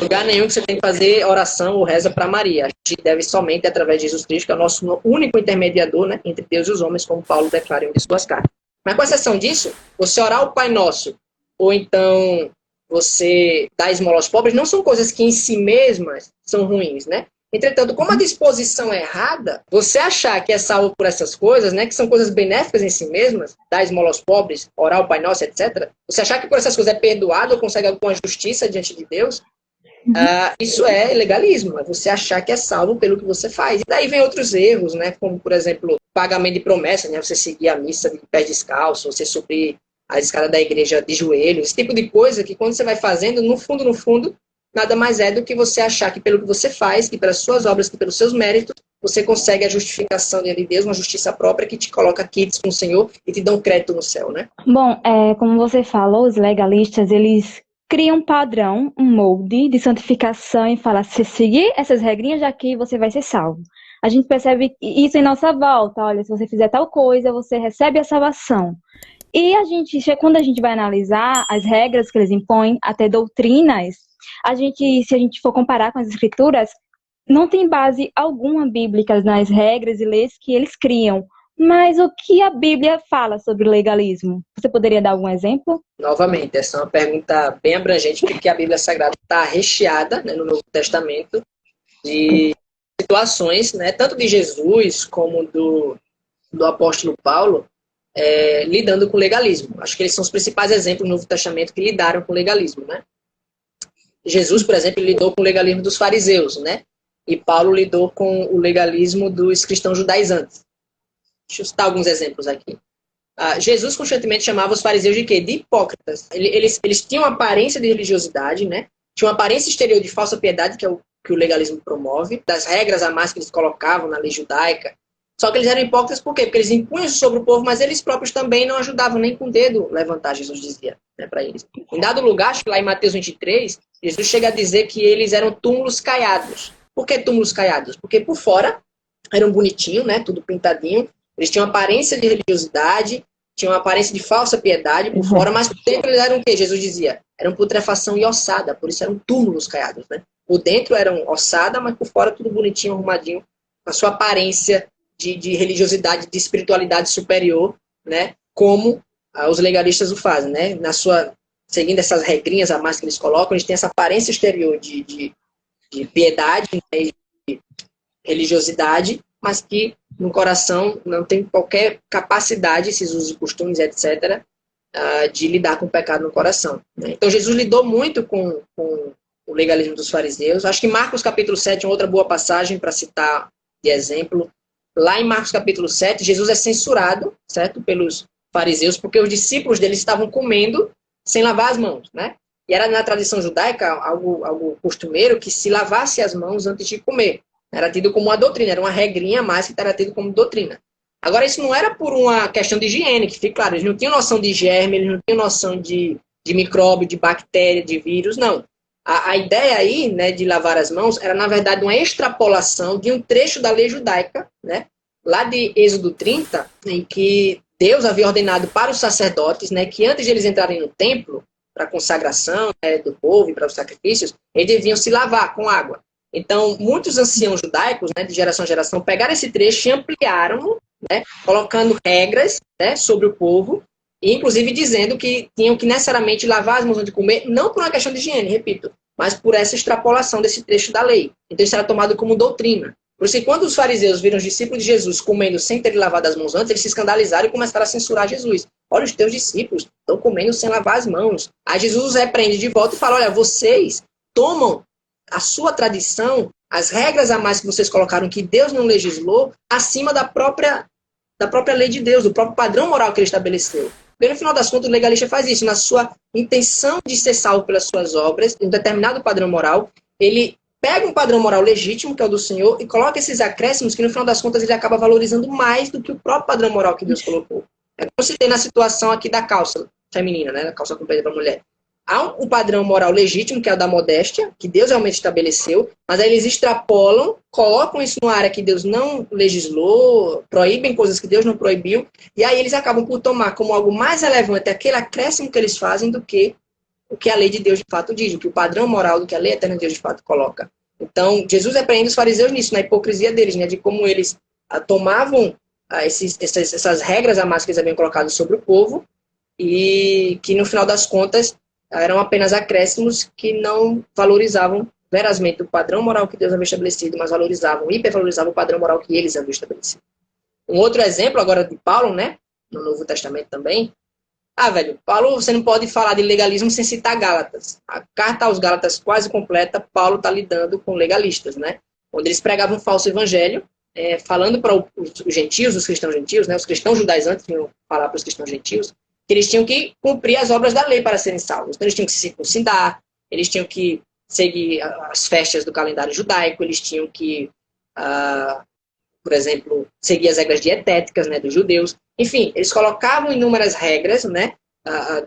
lugar nenhum que você tem que fazer oração ou reza para Maria. A gente deve somente através de Jesus Cristo, que é o nosso único intermediador, né, entre Deus e os homens, como Paulo declara em uma de suas cartas. Mas com exceção disso, você orar o Pai Nosso, ou então você dar esmola aos pobres, não são coisas que em si mesmas são ruins, né? Entretanto, como a disposição é errada, você achar que é salvo por essas coisas, né, que são coisas benéficas em si mesmas, dar esmola aos pobres, orar o Pai Nosso, etc., você achar que por essas coisas é perdoado ou consegue alguma justiça diante de Deus, isso é legalismo, é você achar que é salvo pelo que você faz. E daí vem outros erros, né, como, por exemplo, pagamento de promessa, né, você seguir a missa de pé descalço, você subir a escada da igreja de joelhos, esse tipo de coisa que quando você vai fazendo, no fundo, nada mais é do que você achar que pelo que você faz, que pelas suas obras, que pelos seus méritos, você consegue a justificação de Deus, uma justiça própria que te coloca quites com o Senhor e te dá um crédito no céu, né? Bom, como você falou, os legalistas, eles criam um padrão, um molde de santificação e falam, se seguir essas regrinhas aqui, você vai ser salvo. A gente percebe isso em nossa volta. Olha, se você fizer tal coisa, você recebe a salvação. E quando a gente vai analisar as regras que eles impõem, até doutrinas, se a gente for comparar com as escrituras, não tem base alguma bíblica nas regras e leis que eles criam. Mas o que a Bíblia fala sobre o legalismo? Você poderia dar algum exemplo? Novamente, essa é uma pergunta bem abrangente, porque a Bíblia Sagrada está recheada, né, no Novo Testamento de situações, né, tanto de Jesus como do apóstolo Paulo, lidando com o legalismo. Acho que eles são os principais exemplos no Novo Testamento que lidaram com o legalismo, né? Jesus, por exemplo, lidou com o legalismo dos fariseus, né? E Paulo lidou com o legalismo dos cristãos judaizantes. Deixa eu citar alguns exemplos aqui. Jesus constantemente chamava os fariseus de quê? De hipócritas. Eles tinham uma aparência de religiosidade, né? Tinham uma aparência exterior de falsa piedade, que é o que o legalismo promove, das regras a mais que eles colocavam na lei judaica. Só que eles eram hipócritas por quê? Porque eles impunham sobre o povo, mas eles próprios também não ajudavam nem com o dedo levantar, Jesus dizia, né, para eles. Em dado lugar, acho que lá em Mateus 23, Jesus chega a dizer que eles eram túmulos caiados. Por que túmulos caiados? Porque por fora eram bonitinhos, né, tudo pintadinho. Eles tinham aparência de religiosidade, tinham aparência de falsa piedade por fora, mas por dentro eles eram o quê? Jesus dizia, eram putrefação e ossada, por isso eram túmulos caiados, né? Por dentro eram ossada, mas por fora tudo bonitinho, arrumadinho, com a sua aparência de religiosidade, de espiritualidade superior, né? Como os legalistas o fazem, né? Seguindo essas regrinhas a mais que eles colocam, eles têm essa aparência exterior de piedade, né? De religiosidade, mas que no coração não tem qualquer capacidade, esses usos e costumes, etc., de lidar com o pecado no coração, né? Então Jesus lidou muito com o legalismo dos fariseus. Acho que Marcos capítulo 7 é uma outra boa passagem para citar de exemplo. Lá em Marcos capítulo 7, Jesus é censurado, certo, pelos fariseus, porque os discípulos deles estavam comendo sem lavar as mãos, né? E era na tradição judaica algo costumeiro que se lavasse as mãos antes de comer. Era tido como uma doutrina, era uma regrinha a mais que era tido como doutrina. Agora, isso não era por uma questão de higiene, que fica claro, eles não tinham noção de germe, eles não tinham noção de micróbio, de bactéria, de vírus, não. A ideia aí, né, de lavar as mãos era, na verdade, uma extrapolação de um trecho da lei judaica, né, lá de Êxodo 30, em que Deus havia ordenado para os sacerdotes, né, que antes de eles entrarem no templo, para a consagração, né, do povo e para os sacrifícios, eles deviam se lavar com água. Então, muitos anciãos judaicos, né, de geração em geração, pegaram esse trecho e ampliaram, né, colocando regras, né, sobre o povo, e inclusive dizendo que tinham que necessariamente lavar as mãos antes de comer, não por uma questão de higiene, repito, mas por essa extrapolação desse trecho da lei. Então isso era tomado como doutrina. Por isso que quando os fariseus viram os discípulos de Jesus comendo sem terem lavado as mãos antes, eles se escandalizaram e começaram a censurar Jesus. Olha, os teus discípulos estão comendo sem lavar as mãos. Aí Jesus os repreende de volta e fala, olha, vocês tomam a sua tradição, as regras a mais que vocês colocaram que Deus não legislou, acima da própria lei de Deus, do próprio padrão moral que ele estabeleceu. Porque, no final das contas, o legalista faz isso. Na sua intenção de ser salvo pelas suas obras, em um determinado padrão moral, ele pega um padrão moral legítimo, que é o do Senhor, e coloca esses acréscimos que, no final das contas, ele acaba valorizando mais do que o próprio padrão moral que Deus colocou. É como se tem na situação aqui da calça feminina, né? A calça comprida para mulher. Há um padrão moral legítimo, que é o da modéstia, que Deus realmente estabeleceu, mas aí eles extrapolam, colocam isso numa área que Deus não legislou, proíbem coisas que Deus não proibiu, e aí eles acabam por tomar como algo mais relevante aquele acréscimo que eles fazem do que o que a lei de Deus de fato diz, o que o padrão moral do que a lei eterna de Deus de fato coloca. Então, Jesus repreende os fariseus nisso, na hipocrisia deles, né, de como eles tomavam essas regras a mais que eles haviam colocado sobre o povo, e que no final das contas eram apenas acréscimos que não valorizavam verazmente o padrão moral que Deus havia estabelecido, mas valorizavam, hipervalorizavam o padrão moral que eles haviam estabelecido. Um outro exemplo agora de Paulo, né, no Novo Testamento também. Paulo, você não pode falar de legalismo sem citar Gálatas. A carta aos Gálatas quase completa, Paulo está lidando com legalistas, né, onde eles pregavam um falso evangelho, falando para os gentios, os cristãos gentios, né, os cristãos judaizantes vinham falar para os cristãos gentios, que eles tinham que cumprir as obras da lei para serem salvos. Então, eles tinham que se circuncidar, eles tinham que seguir as festas do calendário judaico, eles tinham que, por exemplo, seguir as regras dietéticas, né, dos judeus. Enfim, eles colocavam inúmeras regras, né,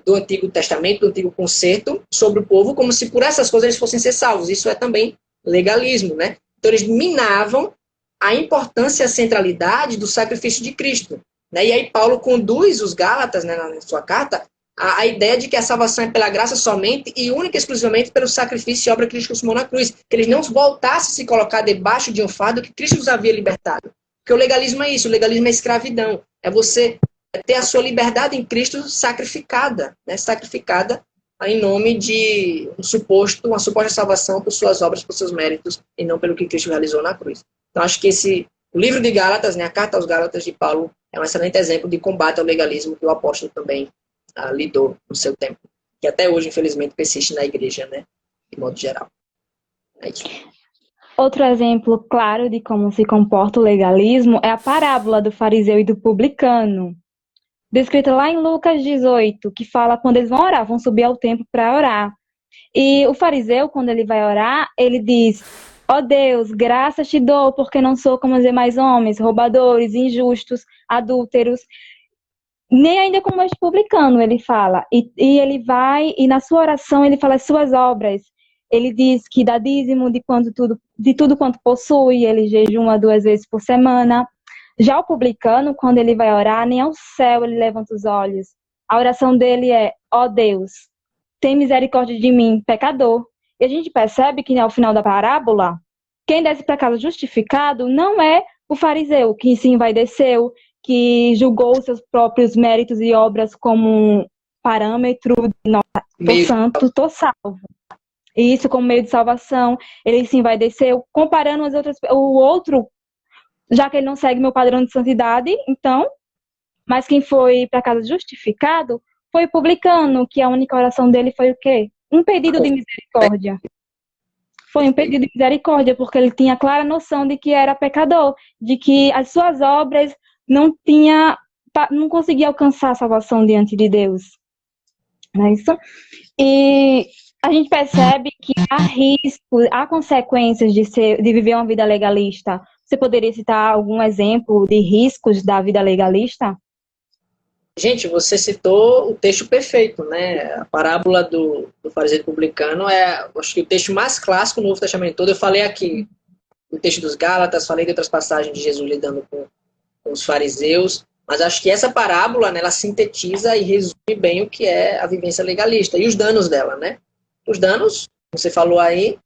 do Antigo Testamento, do Antigo Concerto, sobre o povo, como se por essas coisas eles fossem ser salvos. Isso é também legalismo, né? Então eles minavam a importância e a centralidade do sacrifício de Cristo, né? E aí Paulo conduz os Gálatas, né, na sua carta, a ideia de que a salvação é pela graça somente e única e exclusivamente pelo sacrifício e obra que Cristo consumou na cruz. Que eles não voltassem a se colocar debaixo de um fardo que Cristo os havia libertado. Porque o legalismo é isso, o legalismo é escravidão. É você ter a sua liberdade em Cristo sacrificada, né? Sacrificada em nome de uma suposta salvação por suas obras, por seus méritos, e não pelo que Cristo realizou na cruz. Então, acho que o livro de Gálatas, né, a carta aos Gálatas de Paulo, é um excelente exemplo de combate ao legalismo que o apóstolo também lidou no seu tempo, que até hoje, infelizmente, persiste na igreja, né, de modo geral. É isso. Outro exemplo claro de como se comporta o legalismo é a parábola do fariseu e do publicano, descrita lá em Lucas 18, que fala quando eles vão orar, vão subir ao templo para orar. E o fariseu, quando ele vai orar, ele diz: ó Deus, graças te dou, porque não sou como os demais homens, roubadores, injustos, adúlteros, nem ainda como este publicano, ele fala. E ele vai, e na sua oração ele fala as suas obras. Ele diz que dá dízimo de tudo quanto possui, ele jejuma 2 vezes por semana. Já o publicano, quando ele vai orar, nem ao céu ele levanta os olhos. A oração dele é: ó Deus, tem misericórdia de mim, pecador. E a gente percebe que ao final da parábola, quem desce para casa justificado não é o fariseu, que se envaideceu, que julgou seus próprios méritos e obras como um parâmetro de nossa, tô santo, tô salvo. E isso como meio de salvação, ele se envaideceu, comparando o outro, já que ele não segue meu padrão de santidade, então, mas quem foi para casa justificado foi o publicano, que a única oração dele foi o quê? Um pedido de misericórdia. Foi um pedido de misericórdia, porque ele tinha clara noção de que era pecador, de que as suas obras não conseguia alcançar a salvação diante de Deus. Não é isso? E a gente percebe que há riscos, há consequências de viver uma vida legalista. Você poderia citar algum exemplo de riscos da vida legalista? Gente, você citou o texto perfeito, né? A parábola do fariseu publicano acho que o texto mais clássico no Novo Testamento todo. Eu falei aqui do texto dos Gálatas, falei de outras passagens de Jesus lidando com os fariseus, mas acho que essa parábola, né, ela sintetiza e resume bem o que é a vivência legalista e os danos dela, né? Os danos, você falou aí,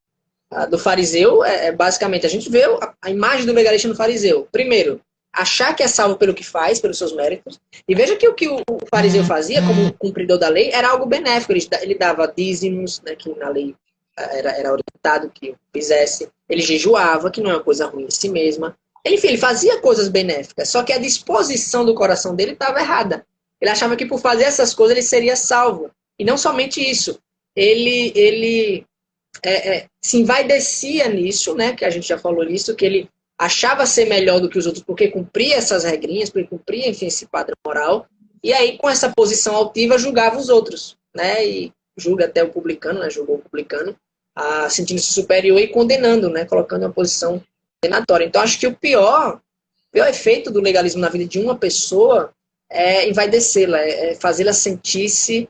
do fariseu, basicamente, a gente vê a imagem do legalista no fariseu. Primeiro, achar que é salvo pelo que faz, pelos seus méritos. E veja que o que o fariseu fazia, como cumpridor da lei, era algo benéfico. Ele dava dízimos, né, que na lei era orientado que fizesse. Ele jejuava, que não é uma coisa ruim em si mesma. Enfim, ele fazia coisas benéficas, só que a disposição do coração dele estava errada. Ele achava que por fazer essas coisas ele seria salvo. E não somente isso. Ele se envaidecia nisso, né, que a gente já falou nisso, que ele achava ser melhor do que os outros porque cumpria essas regrinhas, porque cumpria, enfim, esse padrão moral, e aí com essa posição altiva julgava os outros, né, e julga até o publicano, né, julgou o publicano, sentindo-se superior e condenando, né, colocando uma posição condenatória. Então acho que o pior efeito do legalismo na vida de uma pessoa é envaidecê-la, é fazê-la sentir-se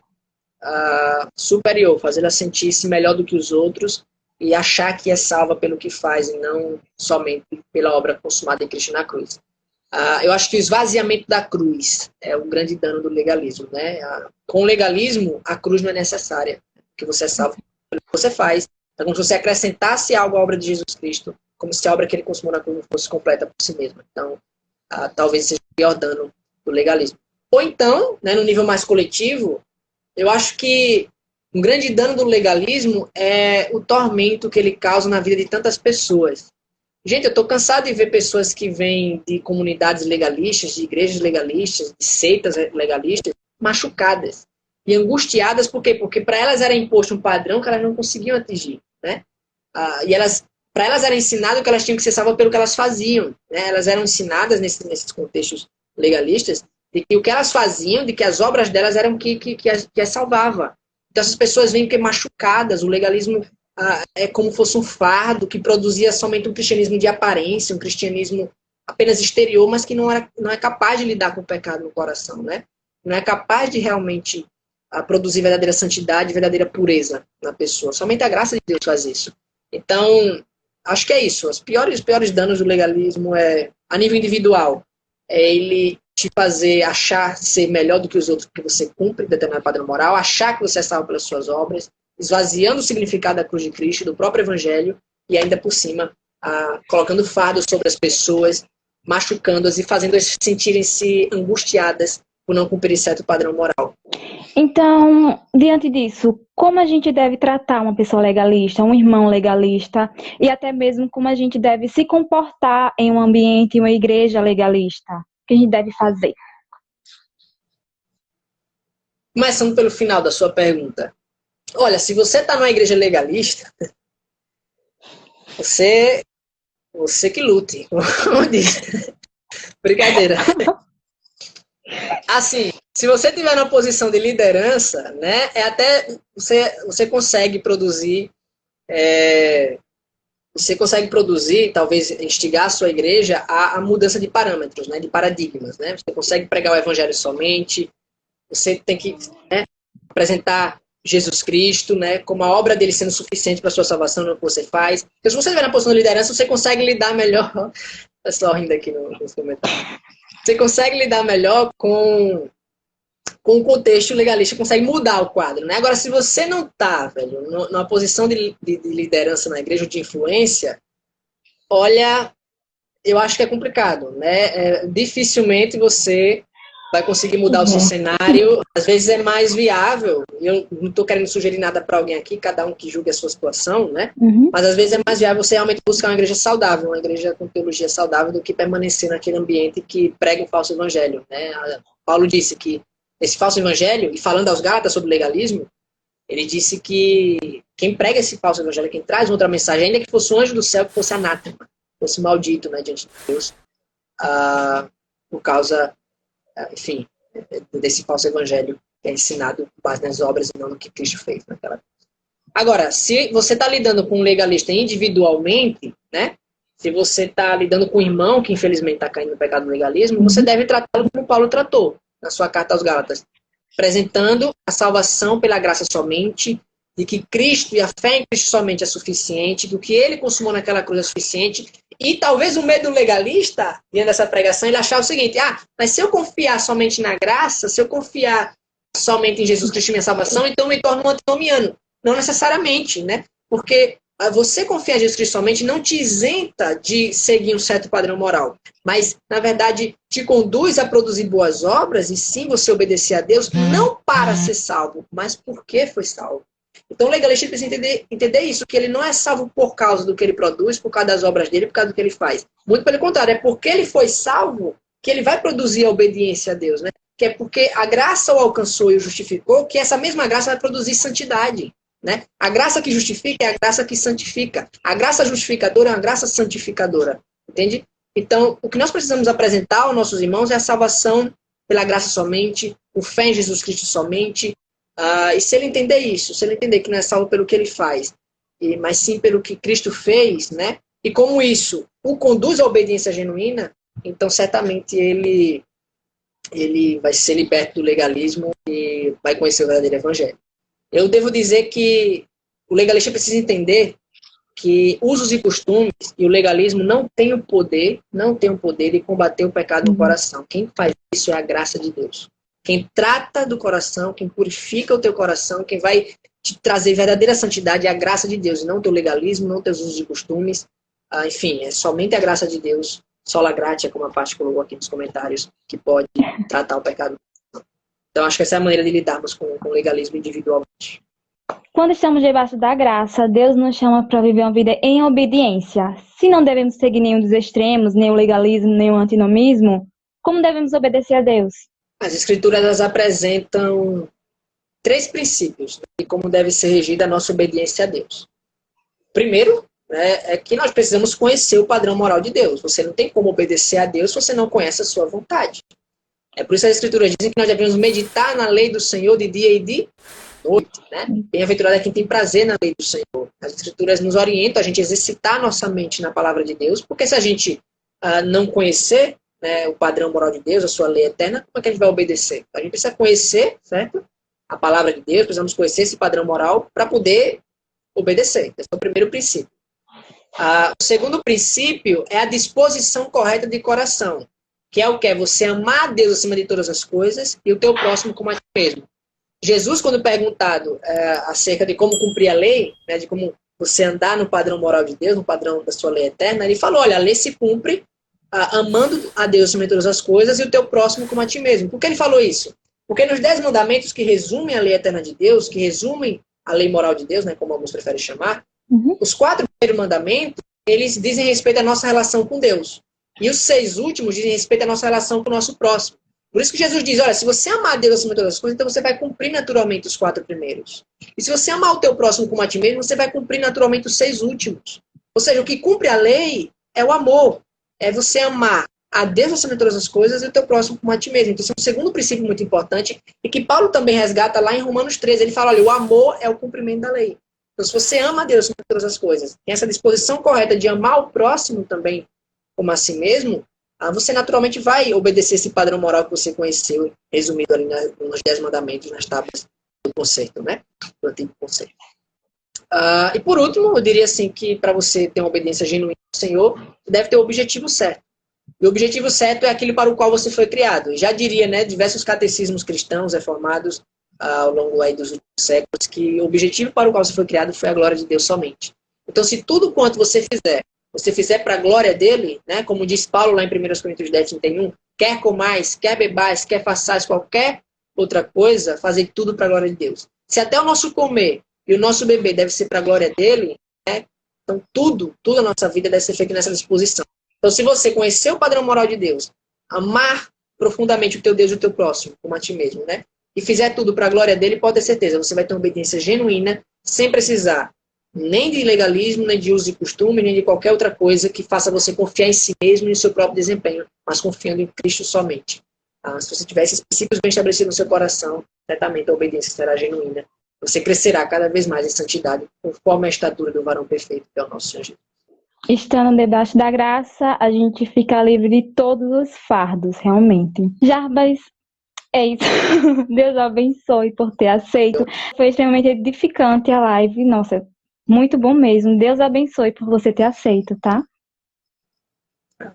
superior, fazê-la sentir-se melhor do que os outros e achar que é salva pelo que faz e não somente pela obra consumada em Cristo na cruz. Eu acho que o esvaziamento da cruz é o grande dano do legalismo, né? Com o legalismo, a cruz não é necessária, porque você é salvo pelo que você faz. É como se você acrescentasse algo à obra de Jesus Cristo, como se a obra que ele consumou na cruz não fosse completa por si mesma. Então, talvez seja o pior dano do legalismo. Ou então, né, no nível mais coletivo, eu acho que um grande dano do legalismo é o tormento que ele causa na vida de tantas pessoas. Gente, eu estou cansado de ver pessoas que vêm de comunidades legalistas, de igrejas legalistas, de seitas legalistas, machucadas e angustiadas. Por quê? Porque para elas era imposto um padrão que elas não conseguiam atingir, né? E para elas era ensinado que elas tinham que ser salvas pelo que elas faziam, né? Elas eram ensinadas nesses contextos legalistas de que o que elas faziam, de que as obras delas eram que as salvava. Então essas pessoas vêm machucadas, o legalismo é como fosse um fardo que produzia somente um cristianismo de aparência, um cristianismo apenas exterior, mas que não é capaz de lidar com o pecado no coração, né? Não é capaz de realmente produzir verdadeira santidade, verdadeira pureza na pessoa. Somente a graça de Deus faz isso. Então, acho que é isso. Os piores danos do legalismo a nível individual, é ele te fazer achar ser melhor do que os outros porque você cumpre determinado padrão moral, achar que você é salvo pelas suas obras, esvaziando o significado da cruz de Cristo, do próprio evangelho, e ainda por cima, colocando fardo sobre as pessoas, machucando-as e fazendo-as sentirem-se angustiadas por não cumprir certo padrão moral. Então, diante disso, como a gente deve tratar uma pessoa legalista, um irmão legalista, e até mesmo como a gente deve se comportar em um ambiente, em uma igreja legalista? O que a gente deve fazer? Começando pelo final da sua pergunta. Olha, se você está numa igreja legalista, você que lute. Como diz. Brincadeira. Assim, se você tiver na posição de liderança, né, até você consegue produzir, talvez instigar a sua igreja a mudança de parâmetros, né, de paradigmas, né? Você consegue pregar o evangelho somente, você tem que, né, apresentar Jesus Cristo, né, como a obra dele sendo suficiente para a sua salvação no que você faz. Porque se você estiver na posição de liderança, você consegue lidar melhor. Pessoal rindo aqui nos comentários. Você consegue lidar melhor com o contexto legalista, consegue mudar o quadro, né? Agora, se você não está, velho, numa posição de liderança na igreja, de influência, olha, eu acho que é complicado, né? Dificilmente você vai conseguir mudar o seu cenário. Às vezes é mais viável, eu não estou querendo sugerir nada para alguém aqui, cada um que julgue a sua situação, né? Mas às vezes é mais viável você realmente buscar uma igreja saudável, uma igreja com teologia saudável, do que permanecer naquele ambiente que prega um falso evangelho, né? Paulo disse que esse falso evangelho, e falando aos Gálatas sobre legalismo, ele disse que quem prega esse falso evangelho, quem traz outra mensagem, ainda que fosse um anjo do céu, que fosse anátema, fosse maldito, né, diante de Deus, por causa, enfim, desse falso evangelho que é ensinado com base nas obras e não no que Cristo fez naquela. Agora, se você está lidando com um legalista individualmente, né, se você está lidando com um irmão que infelizmente está caindo no pecado do legalismo, você deve tratá-lo como Paulo tratou na sua carta aos Gálatas, apresentando a salvação pela graça somente, de que Cristo e a fé em Cristo somente é suficiente, que o que ele consumou naquela cruz é suficiente. E talvez o medo legalista, diante dessa pregação, ele achar o seguinte: mas se eu confiar somente na graça, se eu confiar somente em Jesus Cristo e minha salvação, então eu me torno um antinomiano. Não necessariamente, né? Porque você confiar em Jesus Cristo somente não te isenta de seguir um certo padrão moral, mas, na verdade, te conduz a produzir boas obras, e sim você obedecer a Deus, não para ser salvo, mas porque foi salvo. Então o legalista precisa entender isso, que ele não é salvo por causa do que ele produz, por causa das obras dele, por causa do que ele faz. Muito pelo contrário, é porque ele foi salvo que ele vai produzir a obediência a Deus, né? Que é porque a graça o alcançou e o justificou, que essa mesma graça vai produzir santidade. Né? A graça que justifica é a graça que santifica. A graça justificadora é uma graça santificadora. Entende? Então, o que nós precisamos apresentar aos nossos irmãos é a salvação pela graça somente, o fé em Jesus Cristo somente. E se ele entender isso, se ele entender que não é salvo pelo que ele faz, mas sim pelo que Cristo fez, né? E como isso o conduz à obediência genuína, então certamente ele vai ser liberto do legalismo e vai conhecer o verdadeiro evangelho. Eu devo dizer que o legalista precisa entender que usos e costumes e o legalismo não tem o poder de combater o pecado no coração. Quem faz isso é a graça de Deus. Quem trata do coração, quem purifica o teu coração, quem vai te trazer verdadeira santidade é a graça de Deus, não o teu legalismo, não teus usos e costumes. Enfim, é somente a graça de Deus, sola gratia, como a parte colocou aqui nos comentários, que pode tratar o pecado. Então, acho que essa é a maneira de lidarmos com o legalismo individualmente. Quando estamos debaixo da graça, Deus nos chama para viver uma vida em obediência. Se não devemos seguir nenhum dos extremos, nem o legalismo, nem o antinomismo, como devemos obedecer a Deus? As Escrituras elas apresentam 3 princípios de como deve ser regida a nossa obediência a Deus. Primeiro, é que nós precisamos conhecer o padrão moral de Deus. Você não tem como obedecer a Deus se você não conhece a sua vontade. É por isso que as Escrituras dizem que nós devemos meditar na lei do Senhor de dia e de noite, né? Bem-aventurado é quem tem prazer na lei do Senhor. As Escrituras nos orientam a gente exercitar nossa mente na palavra de Deus, porque se a gente não conhecer, né, o padrão moral de Deus, a sua lei eterna, como é que a gente vai obedecer? A gente precisa conhecer, certo? A palavra de Deus, precisamos conhecer esse padrão moral para poder obedecer. Esse é o primeiro princípio. O segundo princípio é a disposição correta de coração, que é o que? É você amar a Deus acima de todas as coisas e o teu próximo como a ti mesmo. Jesus, quando perguntado acerca de como cumprir a lei, né, de como você andar no padrão moral de Deus, no padrão da sua lei eterna, ele falou, olha, a lei se cumpre amando a Deus acima de todas as coisas e o teu próximo como a ti mesmo. Por que ele falou isso? Porque nos 10 mandamentos que resumem a lei eterna de Deus, que resumem a lei moral de Deus, né, como alguns preferem chamar, os 4 primeiros mandamentos, eles dizem respeito à nossa relação com Deus. E os 6 últimos dizem respeito à nossa relação com o nosso próximo. Por isso que Jesus diz, olha, se você amar a Deus acima de todas as coisas, então você vai cumprir naturalmente os 4 primeiros. E se você amar o teu próximo como a ti mesmo, você vai cumprir naturalmente os 6 últimos. Ou seja, o que cumpre a lei é o amor. É você amar a Deus acima de todas as coisas e o teu próximo como a ti mesmo. Então, esse é um segundo princípio muito importante e que Paulo também resgata lá em Romanos 13. Ele fala, olha, o amor é o cumprimento da lei. Então, se você ama a Deus acima de todas as coisas, tem essa disposição correta de amar o próximo também como a si mesmo, você naturalmente vai obedecer esse padrão moral que você conheceu, resumido ali nos 10 mandamentos, nas tábuas do conceito, né? Do antigo conceito. E por último, eu diria assim que para você ter uma obediência genuína ao Senhor, você deve ter o objetivo certo. E o objetivo certo é aquele para o qual você foi criado. E já diria, né, diversos catecismos cristãos reformados ao longo aí dos últimos séculos, que o objetivo para o qual você foi criado foi a glória de Deus somente. Então, se tudo quanto você fizer para a glória dele, né, como diz Paulo lá em 1 Coríntios 10, 31, quer comais, quer bebais, quer façais qualquer outra coisa, fazer tudo para a glória de Deus. Se até o nosso comer e o nosso beber deve ser para a glória dele, né, então tudo a nossa vida deve ser feito nessa disposição. Então, se você conhecer o padrão moral de Deus, amar profundamente o teu Deus e o teu próximo, como a ti mesmo, né, e fizer tudo para a glória dele, pode ter certeza, você vai ter uma obediência genuína, sem precisar nem de legalismo, nem de uso e costume, nem de qualquer outra coisa que faça você confiar em si mesmo e no seu próprio desempenho, mas confiando em Cristo somente. Se você tiver esses princípios bem estabelecidos no seu coração, certamente a obediência será genuína. Você crescerá cada vez mais em santidade, conforme a estatura do varão perfeito, que é o nosso Senhor Jesus. Estando debaixo da graça, a gente fica livre de todos os fardos, realmente. Jarbas, é isso. Deus abençoe por ter aceito. Foi extremamente edificante a live. Nossa, muito bom mesmo. Deus abençoe por você ter aceito, tá?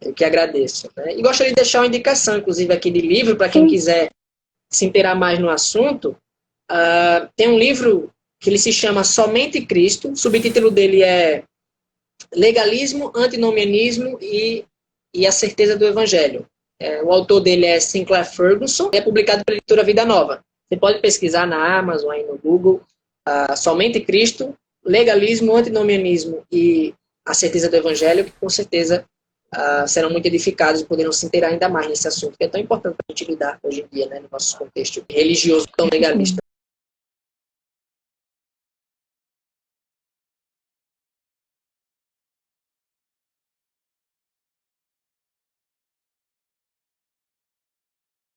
Eu que agradeço. Né? E gostaria de deixar uma indicação, inclusive, aqui de livro, para quem quiser se inteirar mais no assunto. Tem um livro que ele se chama Somente Cristo. O subtítulo dele é Legalismo, Antinomianismo e a Certeza do Evangelho. O autor dele é Sinclair Ferguson e é publicado pela editora Vida Nova. Você pode pesquisar na Amazon, aí no Google, Somente Cristo, Legalismo, Antinomianismo e a Certeza do Evangelho, que com certeza serão muito edificados e poderão se inteirar ainda mais nesse assunto, que é tão importante para a gente lidar hoje em dia, né, no nosso contexto religioso tão legalista.